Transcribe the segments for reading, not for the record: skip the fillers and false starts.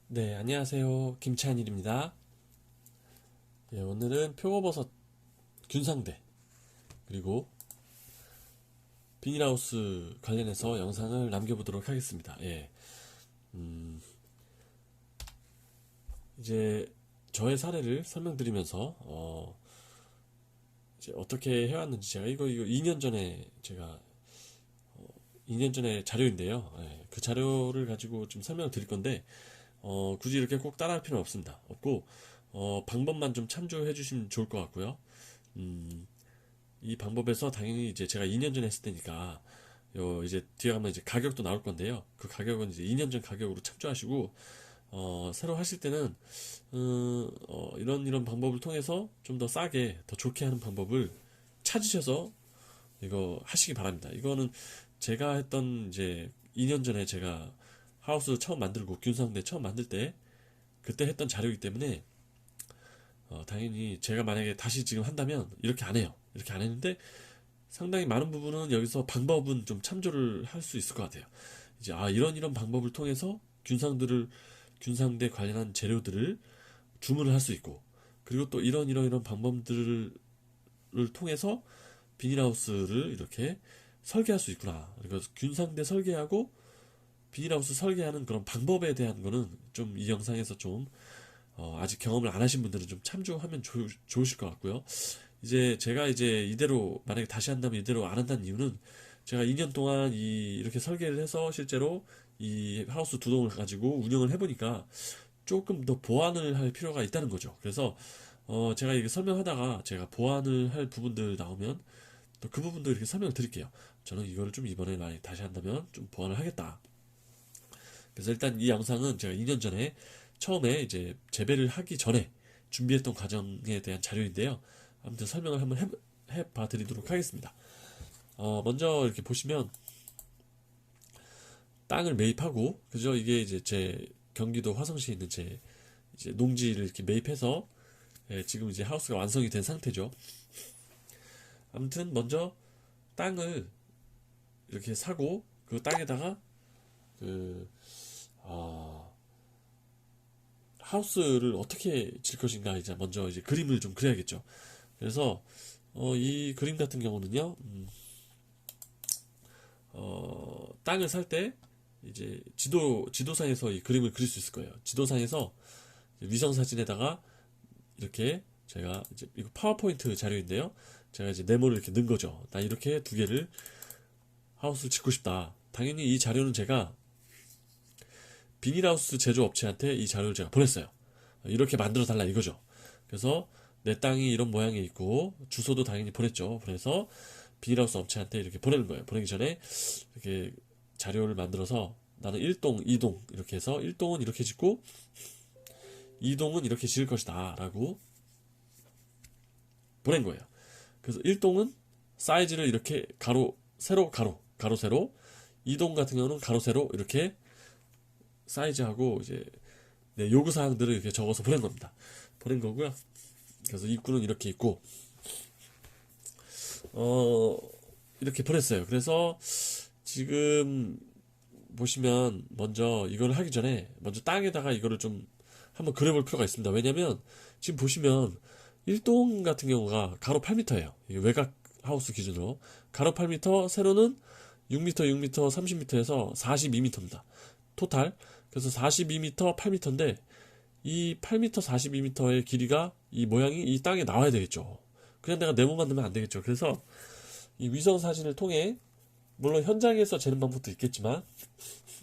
네, 안녕하세요. 김찬일입니다. 예, 오늘은 표고버섯 균상대 그리고 비닐하우스 관련해서 영상을 남겨보도록 하겠습니다. 예, 음, 이제 저의 사례를 설명드리면서 이제 어떻게 해왔는지 제가 이거 2년 전에 제가 2년 전에 자료인데요. 예, 그 자료를 가지고 좀 설명을 드릴 건데 굳이 이렇게 꼭 따라할 필요는 없습니다. 없고 방법만 좀 참조해 주시면 좋을 것 같고요. 음, 이 방법에서 당연히 이제 제가 2년 전에 했을 때니까 요 이제 뒤에 가면 이제 가격도 나올 건데요. 그 가격은 이제 2년 전 가격으로 참조하시고 새로 하실 때는 이런 방법을 통해서 좀 더 싸게 더 좋게 하는 방법을 찾으셔서 이거 하시기 바랍니다. 이거는 제가 했던 이제 2년 전에 제가 하우스 처음 만들고 균상대 처음 만들 때 그때 했던 자료이기 때문에 당연히 제가 만약에 다시 지금 한다면 이렇게 안 해요. 이렇게 안 했는데 상당히 많은 부분은 여기서 방법은 좀 참조를 할 수 있을 것 같아요. 이제 이런 방법을 통해서 균상대 관련한 재료들을 주문을 할 수 있고 그리고 또 이런 방법들을 통해서 비닐하우스를 이렇게 설계할 수 있구나. 그래서 균상대 설계하고 비닐하우스 설계하는 그런 방법에 대한 거는 좀 이 영상에서 좀 아직 경험을 안 하신 분들은 좀 참조하면 좋으실 것 같고요. 이제 제가 이제 이대로 만약에 다시 한다면 이대로 안 한다는 이유는 제가 2년 동안 이렇게 설계를 해서 실제로 이 하우스 두 동을 가지고 운영을 해보니까 조금 더 보완을 할 필요가 있다는 거죠. 그래서 제가 이게 설명하다가 제가 보완을 할 부분들 나오면 또 그 부분도 이렇게 설명을 드릴게요. 저는 이거를 좀 이번에 만약 다시 한다면 좀 보완을 하겠다. 그래서 일단 이 영상은 제가 2년 전에 처음에 이제 재배를 하기 전에 준비했던 과정에 대한 자료인데요. 아무튼 설명을 한번 해봐 드리도록 하겠습니다. 먼저 이렇게 보시면 땅을 매입하고, 그죠? 이게 이제 제 경기도 화성시에 있는 제 이제 농지를 이렇게 매입해서 지금 이제 하우스가 완성이 된 상태죠. 아무튼 먼저 땅을 이렇게 사고 그 땅에다가 그 어, 하우스를 어떻게 질 것인가 이제 먼저 이제 그림을 좀 그려야겠죠. 그래서 이 그림 같은 경우는요, 땅을 살 때 이제 지도상에서 이 그림을 그릴 수 있을 거예요. 지도상에서 위성 사진에다가 이렇게 제가 이제 이거 파워포인트 자료인데요. 제가 이제 네모를 이렇게 넣은 거죠. 나 이렇게 두 개를 하우스를 짓고 싶다. 당연히 이 자료는 제가 비닐하우스 제조업체한테 이 자료를 제가 보냈어요. 이렇게 만들어 달라 이거죠. 그래서 내 땅이 이런 모양이 있고 주소도 당연히 보냈죠. 그래서 비닐하우스 업체한테 이렇게 보내는 거예요. 보내기 전에 이렇게 자료를 만들어서 나는 1동, 2동 이렇게 해서 1동은 이렇게 짓고 2동은 이렇게 지을 것이다 라고 보낸 거예요. 그래서 1동은 사이즈를 이렇게 가로, 세로, 가로, 가로, 세로 2동 같은 경우는 가로, 세로 이렇게 사이즈하고 이제 요구사항들을 이렇게 적어서 보낸 겁니다. 보낸 거고요. 그래서 입구는 이렇게 있고 어 이렇게 보냈어요. 그래서 지금 보시면 먼저 이걸 하기 전에 먼저 땅에다가 이거를 좀 한번 그려볼 필요가 있습니다. 왜냐면 지금 보시면 1동 같은 경우가 가로 8m예요. 외곽 하우스 기준으로 가로 8m, 세로는 6m, 6m, 30m에서 42m입니다. 토탈. 그래서 42m, 8m인데 이 8m, 42m의 길이가 이 모양이 이 땅에 나와야 되겠죠. 그냥 내가 네모만 넣으면 안 되겠죠. 그래서 이 위성 사진을 통해 물론 현장에서 재는 방법도 있겠지만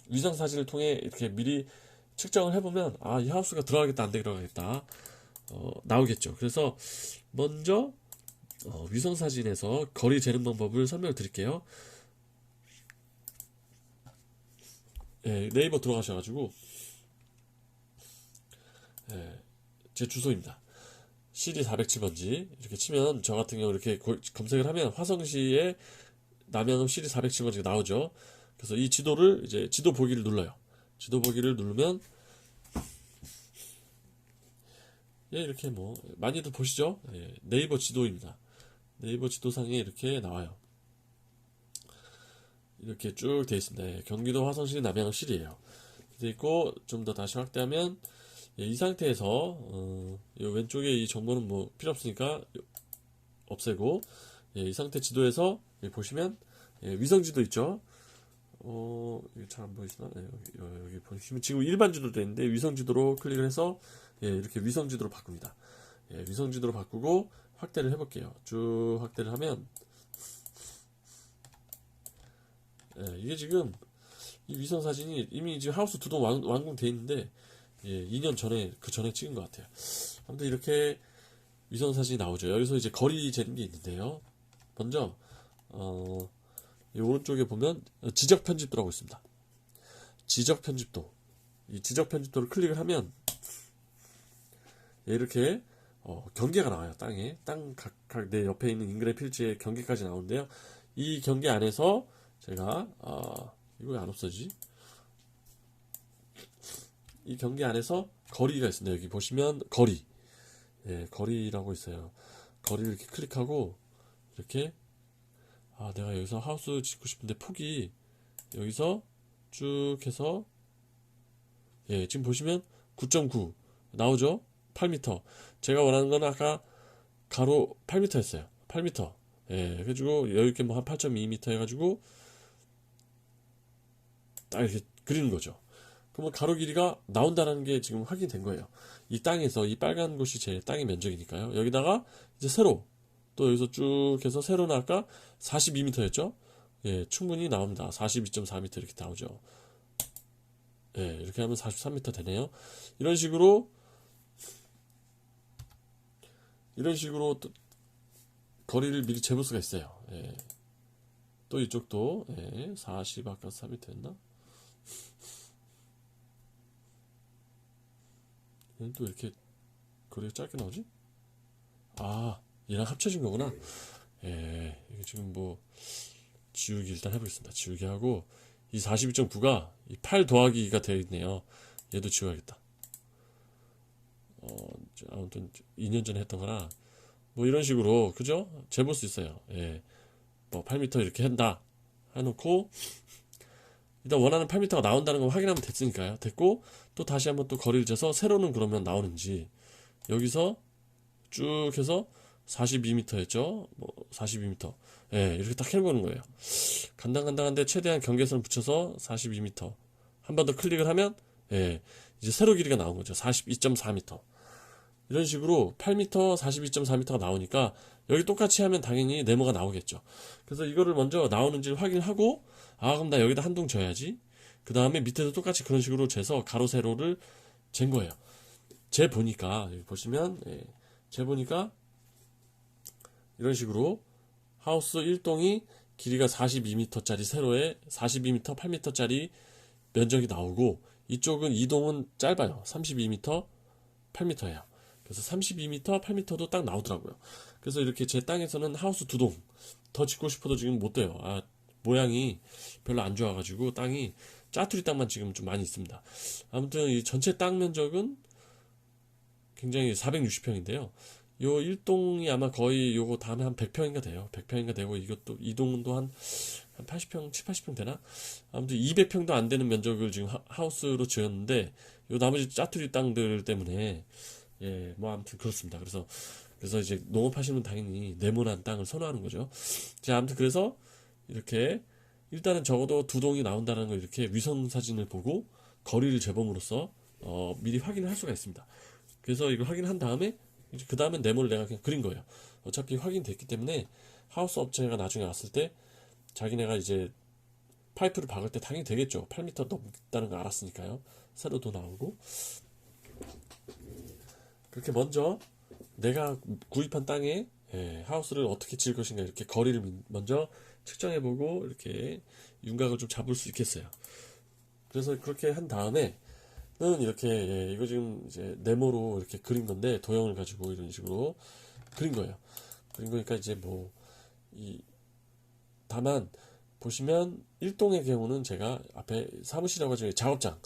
위성 사진을 통해 이렇게 미리 측정을 해보면 이 하우스가 들어가겠다 안 들어가겠다 나오겠죠. 그래서 먼저 위성 사진에서 거리 재는 방법을 설명을 드릴게요. 예, 네이버 들어가셔가지고 제 주소입니다. CD 407번지 이렇게 치면 저 같은 경우 이렇게 검색을 하면 화성시의 남양읍 CD 407번지가 나오죠. 그래서 이 지도를 이제 지도 보기를 눌러요. 지도 보기를 누르면 이렇게 뭐 많이들 보시죠. 네이버 지도입니다. 네이버 지도상에 이렇게 나와요. 이렇게 쭉 되어 있습니다. 경기도 화성시 남양읍 시리에요. 돼 있고, 좀 더 다시 확대하면, 예, 이 상태에서, 이 왼쪽에 이 정보는 뭐 필요 없으니까 없애고, 예, 이 상태 지도에서, 예, 보시면, 예, 위성 지도 있죠? 이게 잘 안 보이시나? 네, 여기 보시면 지금 일반 지도도 있는데 위성 지도로 클릭을 해서 예, 이렇게 위성 지도로 바꿉니다. 예, 위성 지도로 바꾸고 확대를 해볼게요. 쭉 확대를 하면 예, 이게 지금 이 위성 사진이 이미 지금 하우스 두 동 완공돼 있는데 예, 2년 전에 그 전에 찍은 것 같아요. 아무튼 이렇게 위성 사진이 나오죠. 여기서 이제 거리 재는 게 있는데요. 먼저 이 오른쪽에 보면 지적 편집도라고 있습니다. 지적 편집도. 이 지적 편집도를 클릭을 하면 이렇게 경계가 나와요. 땅에 땅 각 내 옆에 있는 인근의 필지의 경계까지 나오는데요. 이 경계 안에서 제가 이거 왜 안 없어지지? 이 경계 안에서 거리가 있습니다. 여기 보시면 거리, 예, 거리라고 있어요. 거리를 이렇게 클릭하고 이렇게 내가 여기서 하우스 짓고 싶은데 폭이 여기서 쭉 해서 예, 지금 보시면 9.9 나오죠? 8m. 제가 원하는 건 아까 가로 8m였어요. 8m. 예, 그래가지고 여기 뭐 한 8.2m 해가지고 딱 이렇게 그리는 거죠. 그러면 가로 길이가 나온다는 게 지금 확인된 거예요. 이 땅에서 이 빨간 곳이 제 땅의 면적이니까요. 여기다가 이제 세로 또 여기서 쭉 해서 세로는 아까 42m였죠? 예, 충분히 나옵니다. 42.4m 이렇게 나오죠. 예, 이렇게 하면 43m 되네요. 이런 식으로 또 거리를 미리 재볼 수가 있어요. 예. 또 이쪽도 예, 40 아까 3m였나? 얘는 또 이렇게 거리가 짧게 나오지? 얘랑 합쳐진 거구나. 예, 이게 지금 뭐 지우기 일단 해보겠습니다. 지우기 하고 이 42.9가 이 8 더하기가 되어 있네요. 얘도 지워야겠다. 아무튼 2년 전에 했던 거라 뭐 이런 식으로 그죠? 재볼 수 있어요. 예, 뭐 8m 이렇게 한다 해놓고 일단 원하는 8m가 나온다는 걸 확인하면 됐으니까요. 됐고 또 다시 한번 또 거리를 재서 세로는 그러면 나오는지 여기서 쭉 해서 42m였죠. 뭐 42m. 예, 이렇게 딱 해보는 거예요. 간당간당한데 최대한 경계선을 붙여서 42m. 한 번 더 클릭을 하면 예, 이제 세로 길이가 나온 거죠. 42.4m. 이런 식으로 8m, 42.4m가 나오니까 여기 똑같이 하면 당연히 네모가 나오겠죠. 그래서 이거를 먼저 나오는지를 확인하고 그럼 나 여기다 한 동 져야지. 그 다음에 밑에도 똑같이 그런 식으로 재서 가로 세로를 잰 거예요. 재 보니까 여기 보시면 재 보니까 이런 식으로 하우스 1동이 길이가 42m짜리 세로에 42m, 8m짜리 면적이 나오고 이쪽은 2동은 짧아요. 32m, 8m예요. 그래서 32m, 8m도 딱 나오더라고요. 그래서 이렇게 제 땅에서는 하우스 2동 더 짓고 싶어도 지금 못 돼요. 모양이 별로 안 좋아가지고 땅이 짜투리 땅만 지금 좀 많이 있습니다. 아무튼 이 전체 땅 면적은 굉장히 460평인데요. 요 1동이 아마 거의 요거 다음에 한 100평인가 돼요. 100평인가 되고 이것도 2동도 한 80평, 7, 80평 되나? 아무튼 200평도 안 되는 면적을 지금 하우스로 지었는데 요 나머지 짜투리 땅들 때문에 예, 뭐 아무튼 그렇습니다. 그래서 이제 농업하시는 당연히 네모난 땅을 선호하는 거죠. 자, 아무튼 그래서 이렇게 일단은 적어도 2동이 나온다는 걸 이렇게 위성 사진을 보고 거리를 재봄으로써 미리 확인을 할 수가 있습니다. 그래서 이걸 확인한 다음에 이제 그 다음에 네모를 내가 그냥 그린 거예요. 어차피 확인됐기 때문에 하우스 업체가 나중에 왔을 때 자기네가 이제 파이프를 박을 때 당연히 되겠죠. 8m 넘다는 거 알았으니까요. 세로도 나오고 그렇게 먼저 내가 구입한 땅에 하우스를 어떻게 지을 것인가 이렇게 거리를 먼저 측정해보고 이렇게 윤곽을 좀 잡을 수 있겠어요. 그래서 그렇게 한 다음에는 이렇게 이거 지금 이제 네모로 이렇게 그린 건데 도형을 가지고 이런 식으로 그린 거예요. 그린 거니까 이제 뭐 다만 보시면 1동의 경우는 제가 앞에 사무실이라고 하죠.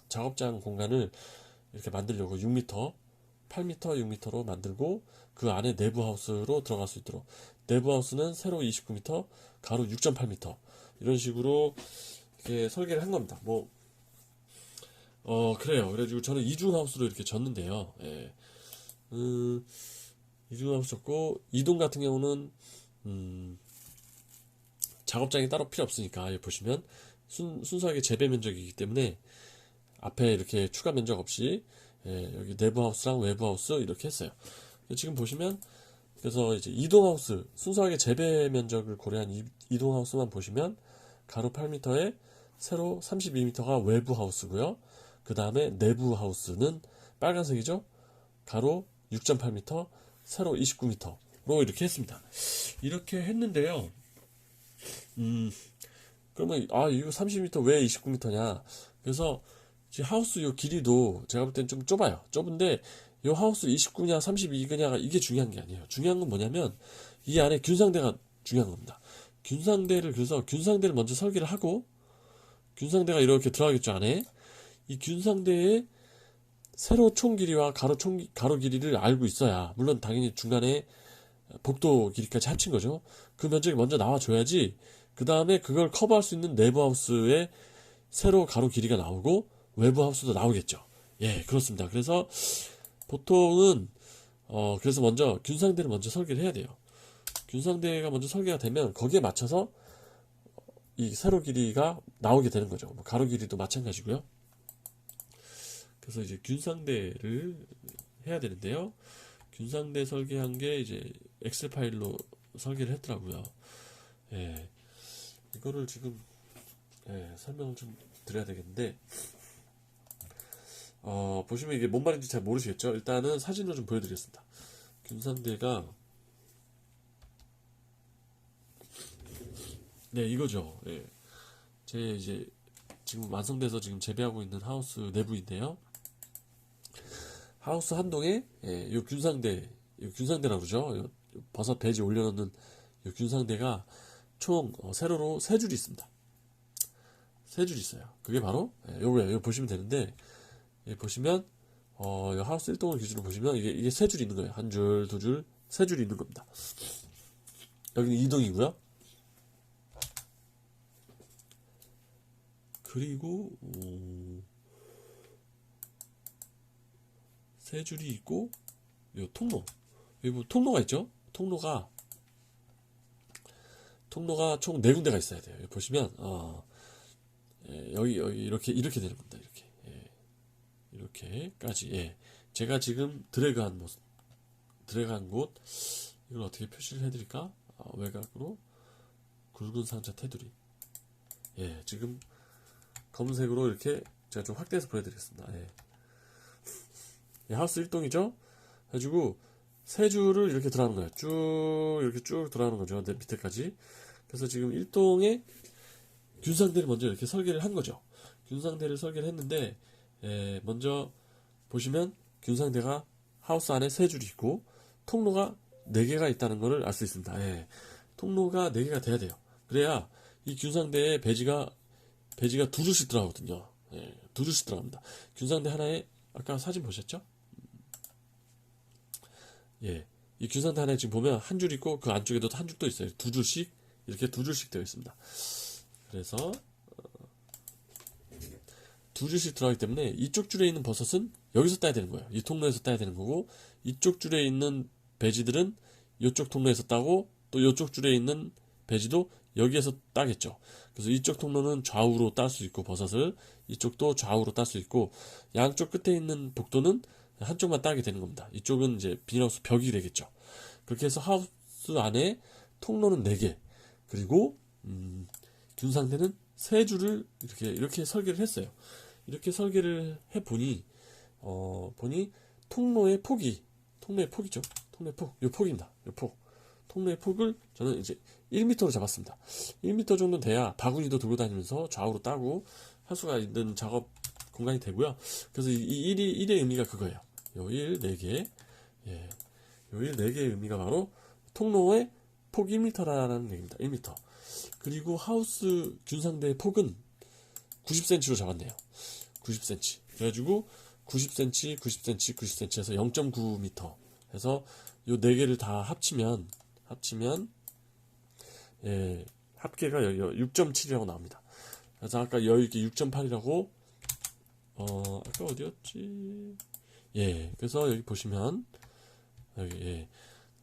작업장 공간을 이렇게 만들려고 6m 8m, 6m로 만들고 그 안에 내부 하우스로 들어갈 수 있도록 내부 하우스는 세로 29m, 가로 6.8m 이런 식으로 이렇게 설계를 한 겁니다. 뭐 그래요. 그래가지고 저는 이중하우스로 이렇게 졌는데요. 예. 이중하우스 졌고, 이동 같은 경우는, 작업장이 따로 필요 없으니까, 여기 보시면, 순수하게 재배 면적이기 때문에, 앞에 이렇게 추가 면적 없이, 예, 여기 내부 하우스랑 외부 하우스 이렇게 했어요. 지금 보시면, 그래서 이제 이동 하우스, 순수하게 재배 면적을 고려한 이동 하우스만 보시면, 가로 8m에 세로 32m가 외부 하우스고요. 그 다음에 내부 하우스는 빨간색이죠. 가로 6.8m, 세로 29m로 이렇게 했습니다. 이렇게 했는데요. 그러면 이거 30m 왜 29m냐? 그래서 하우스 요 길이도 제가 볼 땐 좀 좁아요. 좁은데 요 하우스 29냐 32냐가 이게 중요한 게 아니에요. 중요한 건 뭐냐면 이 안에 균상대가 중요한 겁니다. 그래서 균상대를 먼저 설계를 하고, 균상대가 이렇게 들어가겠죠, 안에. 이 균상대의 세로 총 길이와 가로 길이를 알고 있어야, 물론 당연히 중간에 복도 길이까지 합친 거죠. 그 면적이 먼저 나와줘야지, 그 다음에 그걸 커버할 수 있는 내부 하우스의 세로 가로 길이가 나오고, 외부 하우스도 나오겠죠. 예, 그렇습니다. 그래서 보통은, 그래서 먼저 균상대를 먼저 설계를 해야 돼요. 균상대가 먼저 설계가 되면 거기에 맞춰서 이 세로 길이가 나오게 되는 거죠. 뭐 가로 길이도 마찬가지고요. 그래서 이제 균상대를 해야 되는데요. 균상대 설계한 게 이제 엑셀 파일로 설계를 했더라고요. 예, 이거를 지금 설명을 좀 드려야 되겠는데, 보시면 이게 뭔 말인지 잘 모르시겠죠? 일단은 사진으로 좀 보여드리겠습니다. 균상대가 네, 이거죠. 예. 제 이제 지금 완성돼서 지금 재배하고 있는 하우스 내부인데요. 하우스 한 동에 요 균상대라고 그러죠. 요 버섯 배지 올려놓는 요 균상대가 총 세로로 세 줄이 있습니다. 세 줄이 있어요. 그게 바로 요거예요. 요 보시면 되는데, 보시면 요 하우스 1동을 기준으로 보시면 이게 세 줄 있는 거예요. 한 줄, 두 줄, 세 줄이 있는 겁니다. 여기는 2동이고요. 그리고 세 줄이 있고, 요 통로, 여기 뭐 통로가 있죠. 통로가 총 네 군데가 있어야 돼요. 여기 보시면 여기 이렇게 되는 겁니다. 이렇게까지. 예. 제가 지금 드래그한 곳, 이걸 어떻게 표시를 해드릴까? 외곽으로 굵은 상자 테두리. 예, 지금 검은색으로 이렇게 제가 좀 확대해서 보여드리겠습니다. 예. 예, 하우스 1동이죠? 해가지고 세 줄을 이렇게 들어가는 거예요. 이렇게 쭉 들어가는 거죠. 내 밑에까지. 그래서 지금 1동에 균상대를 먼저 이렇게 설계를 한 거죠. 균상대를 설계를 했는데, 먼저 보시면 균상대가 하우스 안에 세 줄이 있고 통로가 4개가 있다는 것을 알 수 있습니다. 예. 통로가 4개가 돼야 돼요. 그래야 이 균상대에 배지가 두 줄씩 들어가거든요. 예, 두 줄씩 들어갑니다. 균상대 하나에 아까 사진 보셨죠? 예, 이 균상대 하나에 지금 보면 한 줄 있고 그 안쪽에도 한 줄 또 있어요. 두 줄씩, 이렇게 두 줄씩 되어 있습니다. 그래서 두 줄씩 들어가기 때문에 이쪽 줄에 있는 버섯은 여기서 따야 되는 거예요. 이 통로에서 따야 되는 거고, 이쪽 줄에 있는 배지들은 이쪽 통로에서 따고, 또 이쪽 줄에 있는 배지도 여기에서 따겠죠. 그래서 이쪽 통로는 좌우로 딸 수 있고 버섯을, 이쪽도 좌우로 딸 수 있고, 양쪽 끝에 있는 복도는 한쪽만 따게 되는 겁니다. 이쪽은 이제 비닐하우스 벽이 되겠죠. 그렇게 해서 하우스 안에 통로는 4개, 그리고 균상대는 세 줄을 이렇게 설계를 했어요. 이렇게 설계를 해 보니 통로의 폭이죠. 통로의 폭, 요 폭입니다. 요 폭. 통로의 폭을 저는 이제 1m로 잡았습니다. 1m 정도 돼야 바구니도 들고 다니면서 좌우로 따고 할 수가 있는 작업 공간이 되고요. 그래서 이 1의 의미가 그거예요. 요 1, 4개. 예. 요 1, 4개의 의미가 바로 통로의 폭 1m라는 얘기입니다. 1m. 그리고 하우스 균상대의 폭은 90cm로 잡았네요. 90cm. 그래가지고 90cm, 90cm, 90cm 해서 0.9m 해서 요 4개를 다 합치면 합계가 6.7이라고 나옵니다. 그래서 아까 여기 6.8이라고 아까 어디였지? 예, 그래서 여기 보시면 여기 예,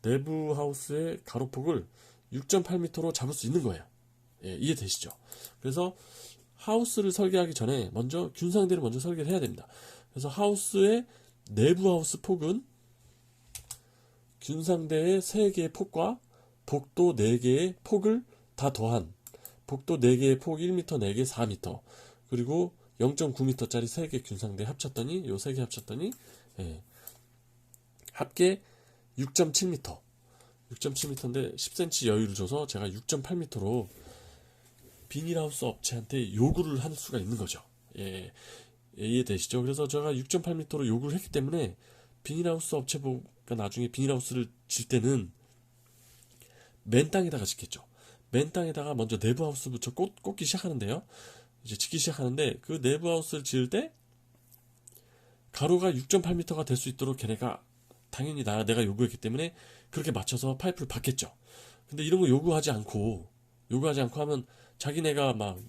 내부 하우스의 가로폭을 6.8m로 잡을 수 있는 거예요. 예, 이해되시죠? 그래서 하우스를 설계하기 전에 먼저 균상대를 먼저 설계를 해야 됩니다. 그래서 하우스의 내부 하우스 폭은 균상대의 3개의 폭과 복도 4개의 폭을 다 더한 복도 4개의 폭 1m, 4개 4m 그리고 0.9m짜리 3개 균상대 합쳤더니 요 3개 합쳤더니 예, 합계 6.7m 6.7m인데 10cm 여유를 줘서 제가 6.8m로 비닐하우스 업체한테 요구를 할 수가 있는 거죠. 예, 이해되시죠? 그래서 제가 6.8m로 요구를 했기 때문에 비닐하우스 업체가 나중에 비닐하우스를 질 때는 맨 땅에다가 짓겠죠. 맨 땅에다가 먼저 내부 하우스부터 꽂기 시작하는데요. 이제 짓기 시작하는데 그 내부 하우스를 지을 때 가로가 6.8m가 될 수 있도록 걔네가 당연히 내가 요구했기 때문에 그렇게 맞춰서 파이프를 받겠죠. 근데 이런 거 요구하지 않고 하면 자기네가 막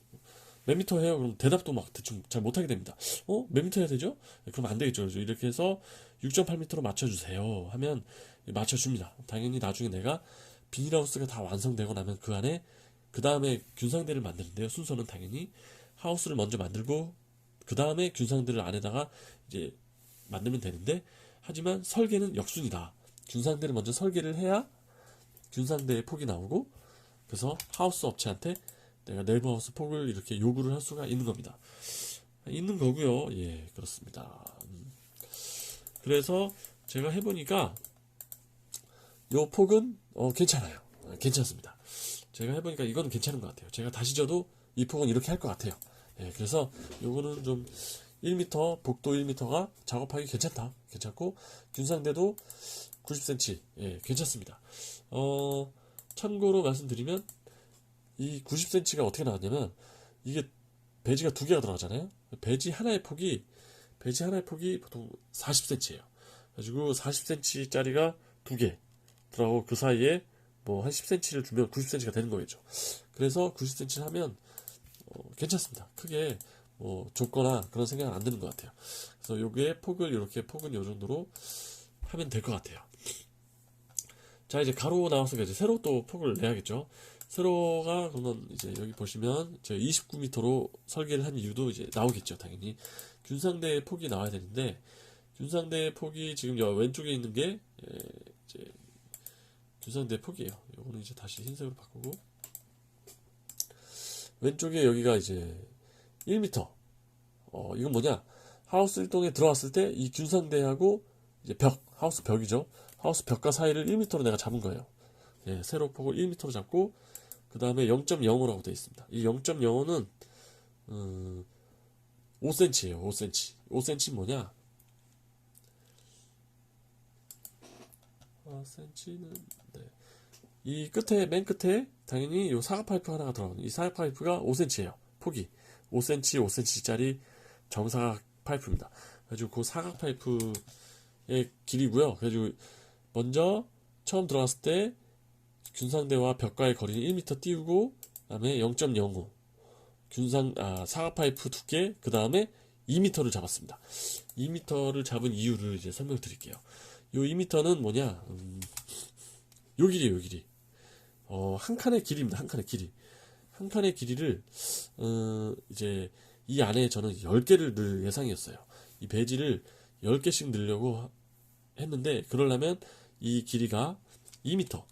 몇 미터 해요? 그럼 대답도 막 대충 잘 못하게 됩니다. 몇 미터 해야 되죠? 그럼 안 되겠죠. 그래서 이렇게 해서 6.8m로 맞춰주세요 하면 맞춰줍니다. 당연히 나중에 내가 비닐하우스가 다 완성되고 나면 그 안에 그 다음에 균상대를 만드는데요. 순서는 당연히 하우스를 먼저 만들고 그 다음에 균상대를 안에다가 이제 만들면 되는데 하지만 설계는 역순이다. 균상대를 먼저 설계를 해야 균상대의 폭이 나오고 그래서 하우스 업체한테 내가 내부 하우스 폭을 이렇게 요구를 할 수가 있는 겁니다. 있는 거고요. 예, 그렇습니다. 그래서 제가 해보니까 요 폭은 괜찮아요. 괜찮습니다. 제가 해보니까 이거는 괜찮은 것 같아요. 제가 다시 져도 이 폭은 이렇게 할 것 같아요. 예, 그래서 요거는 좀 1m, 복도 1m가 작업하기 괜찮고 균상대도 90cm, 예, 괜찮습니다. 참고로 말씀드리면 이 90cm가 어떻게 나왔냐면 이게 배지가 2개가 들어가잖아요. 배지 하나의 폭이 보통 40cm예요. 그래가지고 40cm짜리가 2개 들어가고 그 사이에 뭐 한 10cm를 주면 90cm가 되는 거겠죠. 그래서 90cm를 하면 괜찮습니다. 크게 뭐 좁거나 그런 생각은 안 드는 것 같아요. 그래서 요게 폭은 요 정도로 하면 될 것 같아요. 자, 이제 가로 나와서 이제 세로 또 폭을 내야겠죠. 세로가 그러면 이제 여기 보시면 제가 29m로 설계를 한 이유도 이제 나오겠죠. 당연히 균상대의 폭이 나와야 되는데 균상대의 폭이 지금 왼쪽에 있는 게 이제 균상대 폭이에요. 요거는 이제 다시 흰색으로 바꾸고 왼쪽에 여기가 이제 1m. 이건 뭐냐? 하우스 1동에 들어왔을 때 이 균상대하고 이제 하우스 벽이죠. 하우스 벽과 사이를 1m로 내가 잡은 거예요. 예, 세로 폭을 1m로 잡고 그 다음에 0.05라고 되어 있습니다. 이 0.05는 5cm예요. 5cm. 5cm 뭐냐? 5cm는 이 맨 끝에 당연히 이 사각 파이프 하나가 들어가는 이 사각 파이프가 5cm예요. 폭이 5cm, 5cm짜리 정사각 파이프입니다. 그래가지고 그 사각 파이프의 길이고요. 그래가지고 먼저 처음 들어갔을 때 균상대와 벽과의 거리는 1m 띄우고 그다음에 0.05 사각 파이프 두께 그 다음에 2m를 잡았습니다. 2m를 잡은 이유를 이제 설명드릴게요. 요 2m는 뭐냐? 요 길이에요, 요 길이. 한 칸의 길이입니다. 한 칸의 길이. 한 칸의 길이를 이제 이 안에 저는 10개를 넣을 예상이었어요. 이 배지를 10개씩 넣으려고 했는데 그러려면 이 길이가 2m면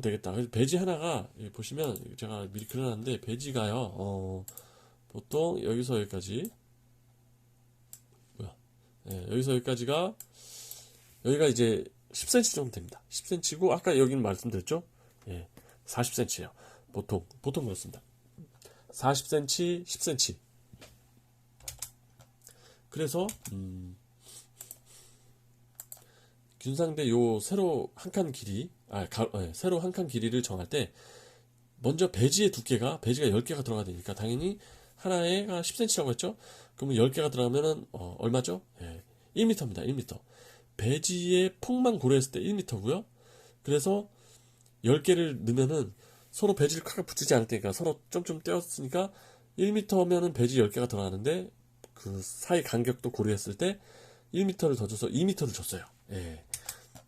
되겠다. 그래서 배지 하나가 여기 보시면 제가 미리 그려놨는데 배지가요. 보통 여기서 여기까지 여기서 여기까지가 여기가 이제 10cm 정도 됩니다. 10cm고 아까 여기는 말씀드렸죠? 예, 40cm예요. 보통 그렇습니다. 40cm, 10cm. 그래서 균상대 요 세로 한 칸 길이, 세로 한 칸 길이를 정할 때 먼저 배지의 두께가 배지가 10개가 들어가야 되니까 당연히 하나에가 10cm라고 했죠? 그러면 10개가 들어가면은 얼마죠? 예, 1m입니다. 1m. 배지의 폭만 고려했을 때 1m고요. 그래서 10개를 넣으면은 서로 배지를 크게 붙이지 않을 테니까 서로 좀 떼었으니까 1m면은 배지 10개가 들어가는데 그 사이 간격도 고려했을 때 1m를 더 줘서 2m를 줬어요. 예.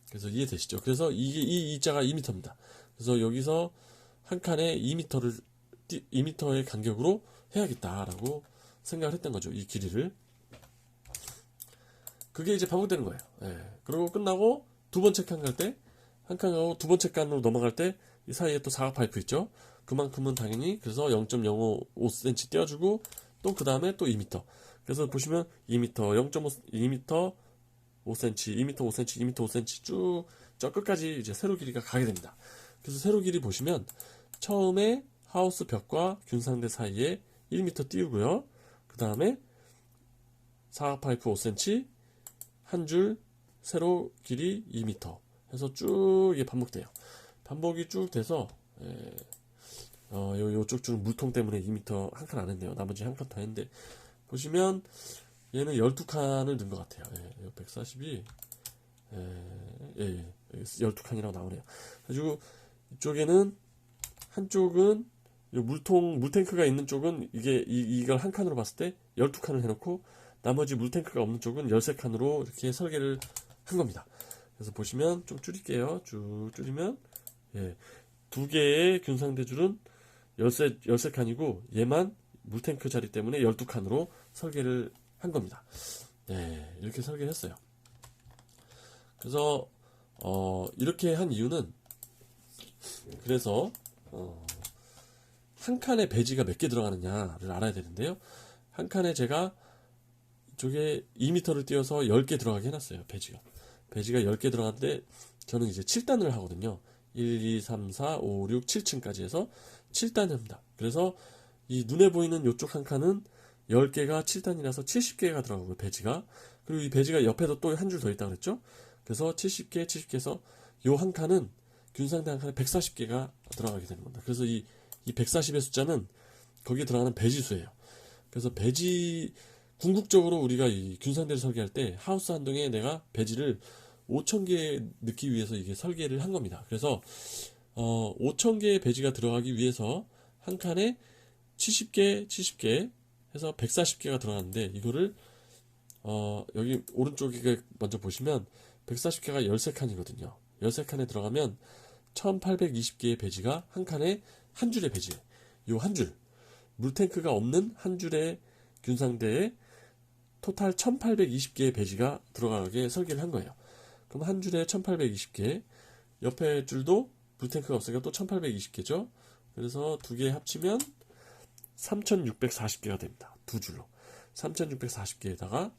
그래서 이해되시죠? 그래서 이 자가 2m입니다. 그래서 여기서 한 칸에 2m의 간격으로 해야겠다라고 생각을 했던 거죠. 이 길이를. 그게 이제 반복되는 거예요. 예. 그리고 끝나고 두 번째 칸 갈 때, 한 칸하고 두 번째 칸으로 넘어갈 때, 이 사이에 또 사각 파이프 있죠? 그만큼은 당연히, 그래서 0.05cm 떼어주고, 또 그 다음에 또 2m. 그래서 보시면 2m, 0.5, 2m, 5cm, 2m, 5cm, 2m, 5cm 쭉, 저 끝까지 이제 세로 길이가 가게 됩니다. 그래서 세로 길이 보시면, 처음에 하우스 벽과 균상대 사이에 1m 띄우고요. 그 다음에 사각 파이프 5cm, 한 줄, 세로 길이 2m 해서 쭉 이게 반복돼요. 반복이 쭉 돼서 요쪽 줄은 물통 때문에 2m 한 칸 안 했네요. 나머지 한 칸 다 했는데 보시면 얘는 12칸을 넣은 것 같아요. 140이 12칸이라고 나오네요. 그래가지고 이쪽에는 한쪽은 요 물탱크가 있는 쪽은 이걸 한 칸으로 봤을 때 12칸을 해놓고 나머지 물탱크가 없는 쪽은 13칸으로 이렇게 설계를 한 겁니다. 그래서 보시면 좀 줄일게요. 쭉 줄이면 두 개의 균상대줄은 13칸이고 얘만 물탱크 자리 때문에 12칸으로 설계를 한 겁니다. 이렇게 설계를 했어요. 그래서 이렇게 한 이유는 그래서 한 칸에 배지가 몇 개 들어가느냐를 알아야 되는데요. 한 칸에 제가 이쪽에 2m를 띄워서 10개 들어가게 해놨어요. 배지가 10개 들어갔는데 저는 이제 7단을 하거든요. 1, 2, 3, 4, 5, 6, 7층까지 해서 7단을 합니다. 그래서 이 눈에 보이는 이쪽 한 칸은 10개가 7단이라서 70개가 들어가고요. 배지가. 그리고 이 배지가 옆에도 또 한 줄 더 있다고 그랬죠. 그래서 70개, 70개에서 요 한 칸은 균상대 한 칸에 140개가 들어가게 되는 겁니다. 그래서 이 140의 숫자는 거기에 들어가는 배지수예요. 그래서 궁극적으로 우리가 이 균상대를 설계할 때 하우스 한 동에 내가 배지를 5,000개 넣기 위해서 이게 설계를 한 겁니다. 그래서 5,000개의 배지가 들어가기 위해서 한 칸에 70개 해서 140개가 들어가는데 이거를 여기 오른쪽에 먼저 보시면 140개가 13칸이거든요. 13칸에 들어가면 1820개의 배지가 한 칸에 한 줄의 배지. 요 한 줄. 물탱크가 없는 한 줄의 균상대에 토탈 1820개의 배지가 들어가게 설계를 한 거예요. 그럼 한 줄에 1820개, 옆에 줄도 물탱크가 없으니까 또 1820개죠. 그래서 두 개 합치면 3640개가 됩니다. 두 줄로. 3640개에다가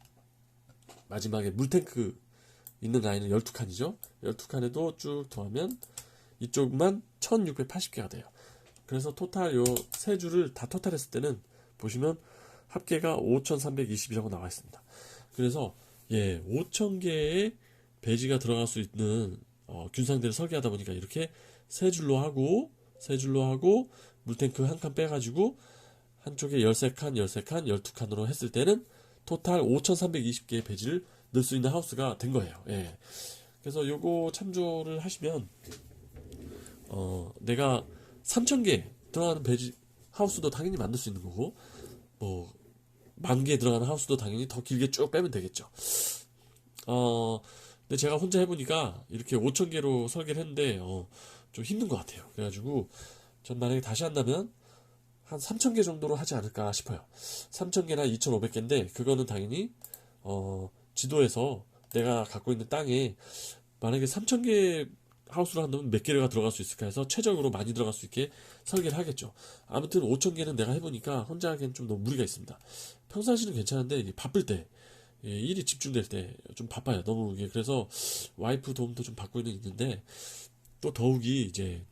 마지막에 물탱크 있는 라인은 12칸이죠. 12칸에도 쭉 더하면 이쪽만 1680개가 돼요. 그래서 토탈 요 세 줄을 다 토탈했을 때는 보시면 합계가 5320이라고 나와 있습니다. 그래서 5000개의 배지가 들어갈 수 있는 균상대를 설계하다 보니까 이렇게 세 줄로 하고 물탱크 한 칸 빼가지고 한쪽에 13칸, 12칸으로 했을 때는 토탈 5320개의 배지를 넣을 수 있는 하우스가 된 거예요. 그래서 요거 참조를 하시면 내가 3000개 들어가는 배지 하우스도 당연히 만들 수 있는 거고 뭐 10,000개 들어가는 하우스도 당연히 더 길게 쭉 빼면 되겠죠. 근데 제가 혼자 해보니까 이렇게 5,000개로 설계를 했는데 좀 힘든 것 같아요. 그래가지고 전 만약에 다시 한다면 한 3,000개 정도로 하지 않을까 싶어요. 3,000개나 2,500개인데 그거는 당연히 지도에서 내가 갖고 있는 땅에 만약에 3,000개 하우스로 한다면 몇 개가 들어갈 수 있을까 해서 최적으로 많이 들어갈 수 있게 설계를 하겠죠. 아무튼 5,000개는 내가 해보니까 혼자 하기엔 좀 너무 무리가 있습니다. 평상시는 괜찮은데 이게 바쁠 때 일이 집중될 때 좀 바빠요. 너무 이게 그래서 와이프 도움도 좀 받고는 있는데 또 더욱이 이제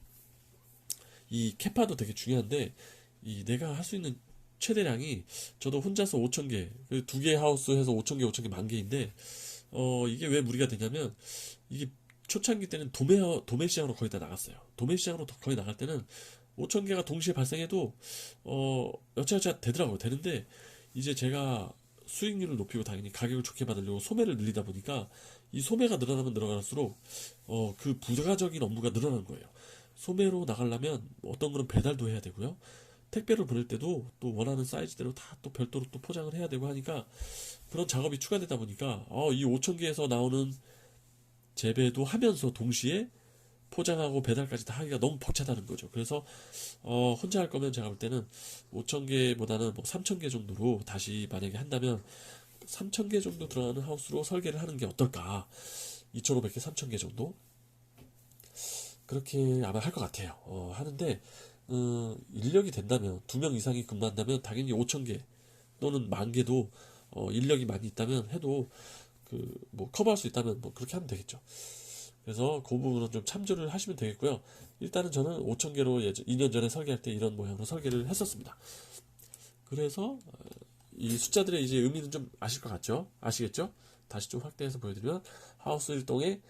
이 캐파도 되게 중요한데 이 내가 할 수 있는 최대량이 저도 혼자서 5,000개 두 개 하우스 해서 5,000개 5,000개 10,000개인데 이게 왜 무리가 되냐면 이게 초창기 때는 도매 시장으로 거의 다 나갔어요. 도매 시장으로 거의 나갈 때는 5,000개가 동시에 발생해도 여차여차 되더라고요. 되는데 이제 제가 수익률을 높이고 당연히 가격을 좋게 받으려고 소매를 늘리다 보니까 이 소매가 늘어나면 늘어날수록 그 부가적인 업무가 늘어나는 거예요. 소매로 나가려면 어떤 거는 배달도 해야 되고요. 택배로 보낼 때도 또 원하는 사이즈대로 다 또 별도로 또 포장을 해야 되고 하니까 그런 작업이 추가되다 보니까 이 5,000개에서 나오는 재배도 하면서 동시에 포장하고 배달까지 다 하기가 너무 벅차다는 거죠. 그래서 혼자 할 거면 제가 볼 때는 5,000개보다는 뭐 3,000개 정도로 다시 만약에 한다면 3,000개 정도 들어가는 하우스로 설계를 하는 게 어떨까. 2,500개, 3,000개 정도 그렇게 아마 할 것 같아요. 하는데 인력이 된다면 2명 이상이 근무한다면 당연히 5,000개 또는 10,000개도 인력이 많이 있다면 해도 그 뭐 커버할 수 있다면 뭐 그렇게 하면 되겠죠. 그래서 그 부분은 좀 참조를 하시면 되겠고요. 일단은 저는 5,000개로 2년 전에 설계할 때 이런 모양으로 설계를 했었습니다. 그래서 이 숫자들의 이제 의미는 좀 아실 것 같죠? 아시겠죠? 다시 좀 확대해서 보여드리면 하우스 1동에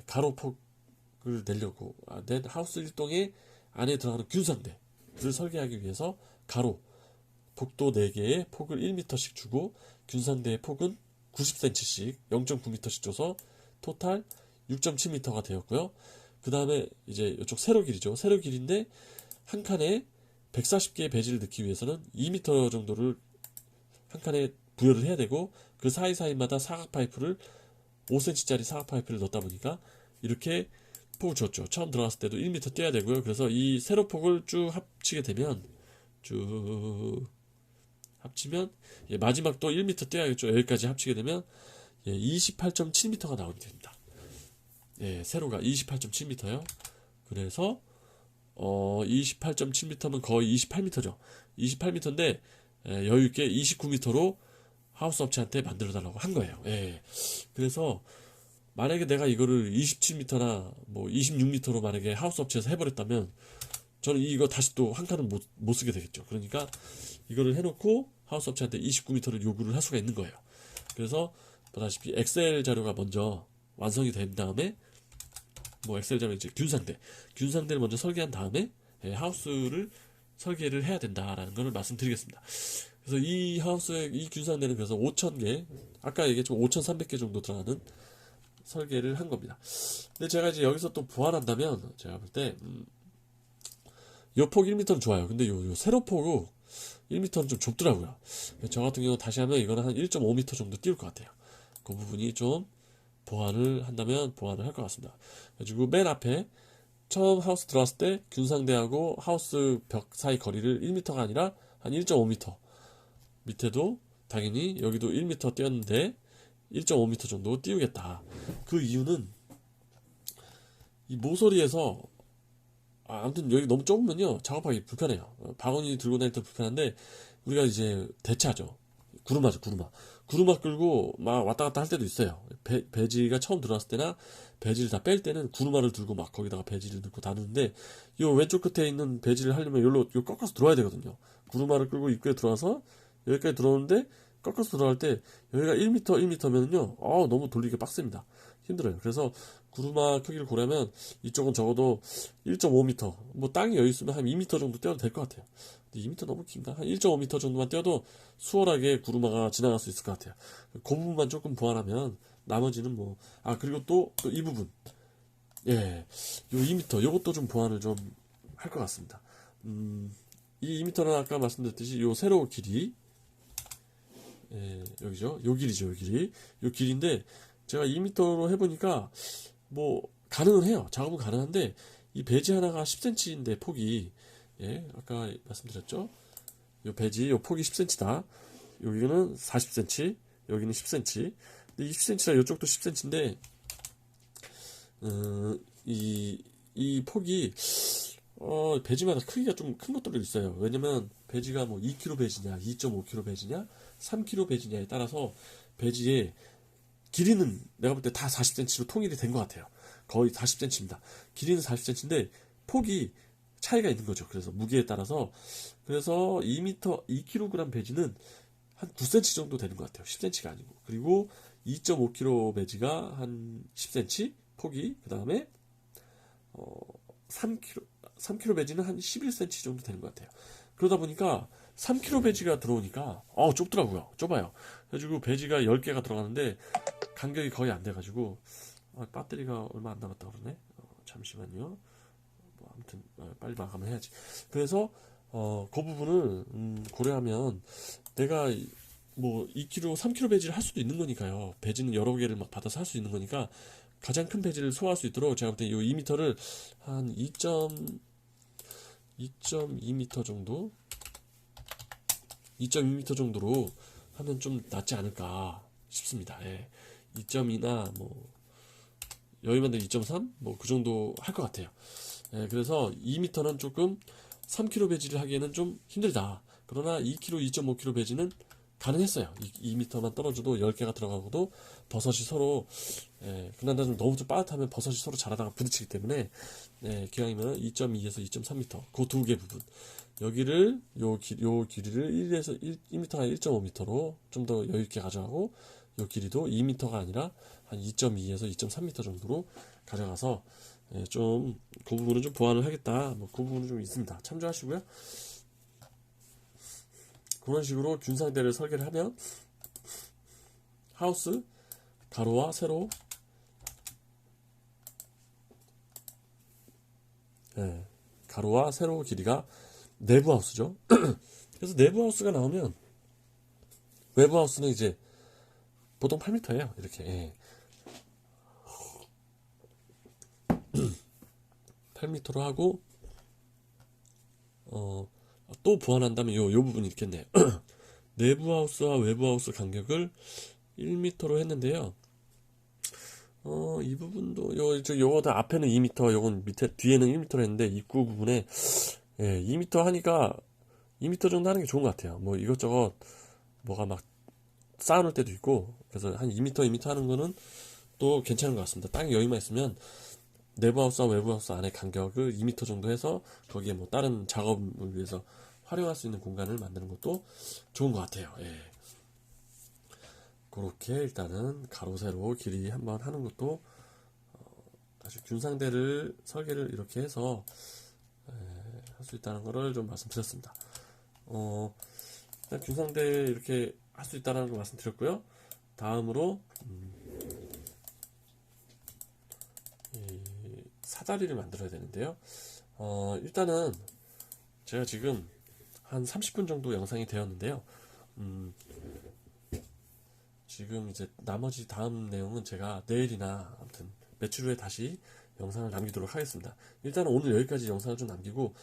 가로폭을 내려고 낸 하우스 1동에 안에 들어가는 균상대를 설계하기 위해서 가로 복도 4개에 폭을 1m씩 주고 균상대의 폭은 90cm씩 0.9m씩 줘서 토탈 6.7m가 되었고요. 그 다음에 이제 이쪽 세로 길이죠. 세로 길인데 한 칸에 140개의 배지를 넣기 위해서는 2m 정도를 한 칸에 부여를 해야 되고 그 사이사이마다 사각 파이프를 5cm짜리 사각 파이프를 넣다 보니까 이렇게 폭을 줬죠. 처음 들어갔을 때도 1m 떼야 되고요. 그래서 이 세로폭을 쭉 합치게 되면 쭉 합치면 마지막 또 1m 떼야겠죠. 여기까지 합치게 되면 28.7m가 나오게 됩니다. 세로가 28.7m요. 그래서 28.7m면 거의 28m죠. 28m인데 여유있게 29m로 하우스 업체한테 만들어달라고 한 거예요. 그래서 만약에 내가 이거를 27m나 뭐 26m로 만약에 하우스 업체에서 해버렸다면 저는 이거 다시 또 한 칸은 못 쓰게 되겠죠. 그러니까 이거를 해놓고 하우스 업체한테 29m를 요구를 할 수가 있는 거예요. 그래서 보다시피 엑셀 자료가 먼저 완성이 된 다음에 뭐 엑셀 자료 이제 균상대를 먼저 설계한 다음에 하우스를 설계를 해야 된다라는 것을 말씀드리겠습니다. 그래서 이 하우스의 이 균상대는 그래서 5,000개 아까 얘기했지만 5,300개 정도 들어가는 설계를 한 겁니다. 근데 제가 이제 여기서 또 보완한다면 제가 볼 때 요 폭 1m는 좋아요. 근데 요 세로 폭으로 1m는 좀 좁더라고요. 저 같은 경우 다시 하면 이거는 한 1.5m 정도 띄울 것 같아요. 그 부분이 좀 보완을 한다면 보완을 할 것 같습니다. 그리고 맨 앞에 처음 하우스 들어왔을 때 균상대하고 하우스 벽 사이 거리를 1m가 아니라 한 1.5m 밑에도 당연히 여기도 1m 띄었는데 1.5m 정도 띄우겠다. 그 이유는 이 모서리에서 아무튼 여기 너무 좁으면요 작업하기 불편해요. 바구니 들고 다닐 때 불편한데 우리가 이제 대차죠. 구루마죠. 구루마 끌고 막 왔다 갔다 할 때도 있어요. 배지가 처음 들어왔을 때나 배지를 다 뺄 때는 구루마를 들고 막 거기다가 배지를 넣고 다루는데 요 왼쪽 끝에 있는 배지를 하려면 요 꺾어서 들어와야 되거든요. 구루마를 끌고 입구에 들어와서 여기까지 들어오는데 꺾어서 들어갈 때 여기가 1m면요 너무 돌리기 빡셉니다. 힘들어요. 그래서 구루마 크기를 고려하면 이쪽은 적어도 1.5m 뭐 땅이 여유 있으면 한 2m 정도 떼어도 될 것 같아요. 근데 2m 너무 긴가? 한 1.5m 정도만 떼어도 수월하게 구루마가 지나갈 수 있을 것 같아요. 그 부분만 조금 보완하면 나머지는 뭐 그리고 또 이 부분 요 2m 요것도 좀 보완을 좀 할 것 같습니다. 이 2m는 아까 말씀드렸듯이 요 세로 길이 여기죠. 요 길이죠. 요 길인데 제가 2m로 해보니까 뭐 가능은 해요. 작업은 가능한데 이 배지 하나가 10cm인데 폭이 아까 말씀드렸죠. 요 배지 요 폭이 10cm다. 여기는 40cm, 여기는 10cm. 근데 이 10cm라 이쪽도 10cm인데 이 폭이 배지마다 크기가 좀 큰 것들도 있어요. 왜냐면 배지가 뭐 2kg 배지냐, 2.5kg 배지냐, 3kg 배지냐에 따라서 배지의 길이는 내가 볼 때 다 40cm로 통일이 된 것 같아요. 거의 40cm입니다. 길이는 40cm인데 폭이 차이가 있는 거죠. 그래서 무게에 따라서 그래서 2m, 2kg 배지는 한 9cm 정도 되는 것 같아요. 10cm가 아니고. 그리고 2.5kg 배지가 한 10cm 폭이 그 다음에 3kg 배지는 한 11cm 정도 되는 것 같아요. 그러다 보니까 3kg 배지가 들어오니까 좁더라고요. 좁아요. 그래가지고 배지가 10개가 들어가는데 간격이 거의 안 돼가지고 배터리가 얼마 안 남았다 그러네. 잠시만요. 뭐 아무튼 빨리 마감을 해야지. 그래서 그 부분을 고려하면 내가 뭐 2kg, 3kg 배지를 할 수도 있는 거니까요. 배지는 여러 개를 막 받아서 할 수 있는 거니까 가장 큰 배지를 소화할 수 있도록 제가 볼 때 이 2m를 한 2.2m 정도, 2.2m 정도로 하면 좀 낫지 않을까 싶습니다. 예. 2.2나 뭐 여유만 되면 2.3 뭐 그 정도 할 것 같아요. 예, 그래서 2m는 조금 3kg 배지를 하기에는 좀 힘들다. 그러나 2kg, 2.5kg 배지는 가능했어요. 2m만 떨어져도 10개가 들어가고도 버섯이 서로, 그나마 좀 너무 좀 빠듯하면 버섯이 서로 자라다가 부딪히기 때문에, 기왕이면 2.2에서 2.3m, 그 두 개 부분. 여기를, 요 길이를 1에서 1m가 1.5m로 좀 더 여유있게 가져가고, 요 길이도 2m가 아니라 한 2.2에서 2.3m 정도로 가져가서, 좀, 그 부분은 좀 보완을 하겠다. 뭐, 그 부분은 좀 있습니다. 참조하시고요. 그런 식으로 균상대를 설계를 하면 하우스 가로와 세로, 가로와 세로 길이가 내부 하우스죠. 그래서 내부 하우스가 나오면 외부 하우스는 이제 보통 8m예요. 이렇게 8m로 하고 또 보완한다면 요 부분이 있겠네요. 내부 하우스와 외부 하우스 간격을 1m로 했는데요. 이 부분도 요거 다 앞에는 2m, 요건 밑에 뒤에는 1m로 했는데 입구 부분에 2m 하니까 2m 정도 하는 게 좋은 것 같아요. 뭐 이것저것 뭐가 막 쌓아놓을 때도 있고 그래서 한 2m, 2m 하는 거는 또 괜찮은 것 같습니다. 땅에 여유만 있으면 내부 하우스와 외부 하우스 안에 간격을 2m 정도 해서 거기에 뭐 다른 작업을 위해서 활용할 수 있는 공간을 만드는 것도 좋은 것 같아요. 그렇게 일단은 가로 세로 길이 한번 하는 것도 다시 균상대를 설계를 이렇게 해서 할 수 있다는 거를 좀 말씀드렸습니다. 일단 균상대 이렇게 할 수 있다는 거 말씀드렸고요. 다음으로 이 사다리를 만들어야 되는데요. 일단은 제가 지금 한 30분 정도 영상이 되었는데요. 지금 이제 나머지 다음 내용은 제가 내일이나 아무튼 며칠 후에 다시 영상을 남기도록 하겠습니다. 일단은 오늘 여기까지 영상을 좀 남기고,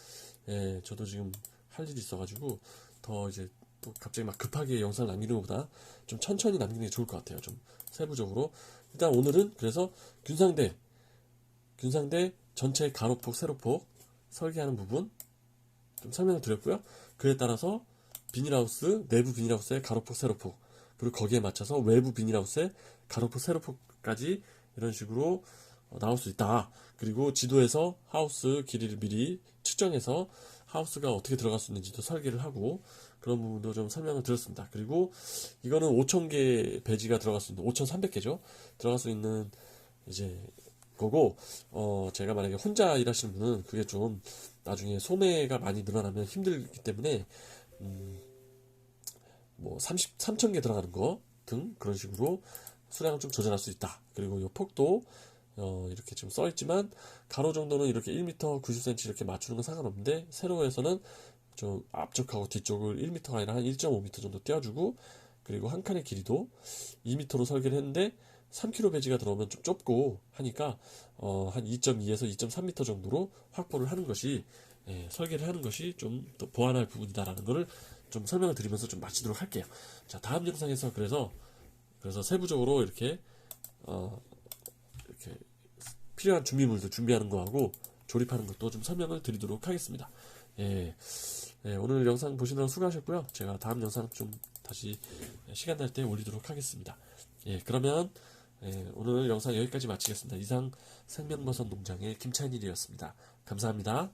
저도 지금 할 일이 있어가지고 더 이제 또 갑자기 막 급하게 영상을 남기는 것보다 좀 천천히 남기는 게 좋을 것 같아요. 좀 세부적으로. 일단 오늘은 그래서 균상대 전체 가로폭, 세로폭 설계하는 부분 좀 설명을 드렸고요. 그에 따라서 비닐하우스, 내부 비닐하우스의 가로폭, 세로폭, 그리고 거기에 맞춰서 외부 비닐하우스의 가로폭, 세로폭까지 이런 식으로 나올 수 있다. 그리고 지도에서 하우스 길이를 미리 측정해서 하우스가 어떻게 들어갈 수 있는지도 설계를 하고 그런 부분도 좀 설명을 드렸습니다. 그리고 이거는 5,000개 배지가 들어갈 수 있는 5,300개죠. 들어갈 수 있는 이제 거고 제가 만약에 혼자 일하시는 분은 그게 좀 나중에 소매가 많이 늘어나면 힘들기 때문에 뭐 3,000개 들어가는 거 등 그런 식으로 수량을 좀 조절할 수 있다. 그리고 이 폭도 이렇게 지금 써 있지만 가로 정도는 이렇게 1m 90cm 이렇게 맞추는 건 상관없는데 세로에서는 좀 앞쪽하고 뒤쪽을 1m가 아니라 한 1.5m 정도 떼어주고 그리고 한 칸의 길이도 2m로 설계를 했는데 3kg 배지가 들어오면 좀 좁고 하니까 한 2.2에서 2.3m 정도로 확보를 하는 것이 설계를 하는 것이 좀 더 보완할 부분이다라는 것을 좀 설명을 드리면서 좀 마치도록 할게요. 자, 다음 영상에서 그래서 세부적으로 이렇게 이렇게 필요한 준비물들 준비하는 거하고 조립하는 것도 좀 설명을 드리도록 하겠습니다. 오늘 영상 보시느라 수고하셨고요. 제가 다음 영상 좀 다시 시간 날 때 올리도록 하겠습니다. 그러면 오늘 영상 여기까지 마치겠습니다. 이상 생명버섯 농장의 김찬일이었습니다. 감사합니다.